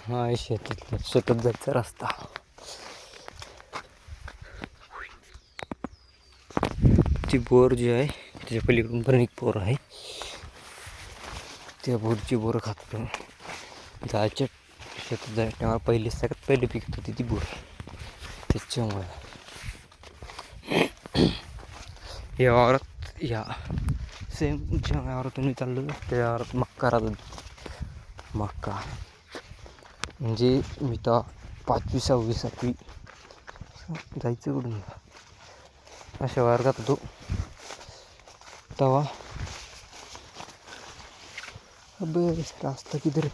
हा आहे शेतातला शेतात जायचा रस्ता. ती बोर जी आहे त्याच्या पलीकडून पण एक बोर आहे. त्या बोरची बोरं खातो जायच्या शेतात जायच्या तेव्हा पहिली सगळ्यात पहिले पिकत होती ती बोर. त्याच्यामुळे या वावरात या सेम ज्या वावरातून मी चाललो त्या वावरात मक्का राहतो. मक्का म्हणजे मी तर 5वी 6वी 7वी जायचं कुठून अशा वर्गात होतो तेव्हा. अबे रास्ता किधर है?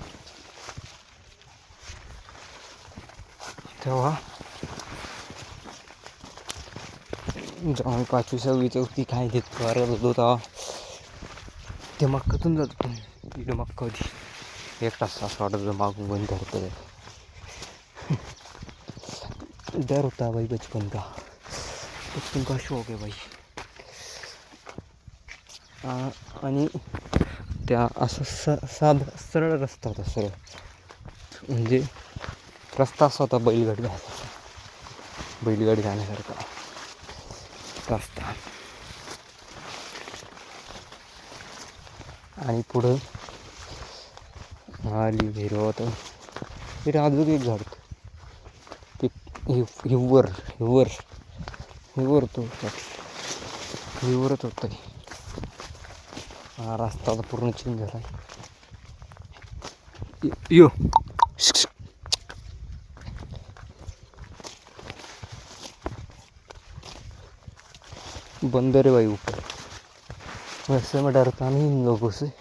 तेव्हा जेव्हा मी 5वी 6वी 4वी काय घेत वर्गात होतो तेव्हा ते मक्कातून जात होतो. तिकडे मक्का होती. एक तास असं वाटत मागून बंद करतं. डर होता भाई बचपन का शौक आहे भाई. आणि त्या असं साधा सरळ रस्ता होता. सरळ म्हणजे रस्ता असा होता बैलगाडी जाण्यासारखा रस्ता. आणि पुढं आली हिरवं होतं. तिथे अजून एक झाड ते हिवर तो हिवरच होतं. हा रस्ता आता पूर्ण चेंज झाला. यो बंदर है भाई ऊपर. वैसे मैं डरता नहीं इन लोगों से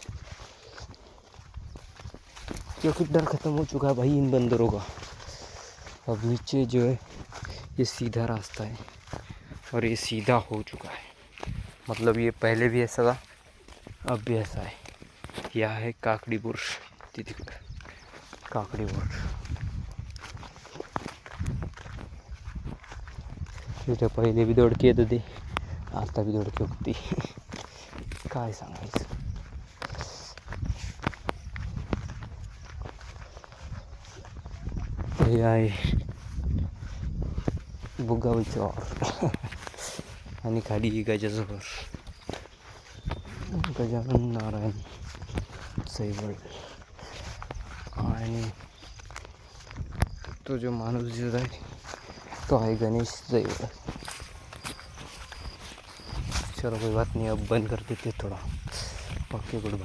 क्योंकि डर खत्म हो चुका है भाई इन बंदरों का. अब नीचे जो है ये सीधा रास्ता है और ये सीधा हो चुका है. मतलब ये पहले भी ऐसा था अब भी ऐसा है. यह है काकड़ी बुर्श. तिथे काकड़ी बुर्श तिथे पहिले बी दोडकी येत होती आता बी दोडकी होती. काय सांगायचं. हे आहे बुगावीचं वावर आणि खाली गजाचं घर. गजानन नारायण सैवळ. आणि तो जो माणूस दिसत आहे तो आहे गणेश सैवळ. चलो कोई बात नहीं अब बंद कर देते थोड़ा. Okay good bye.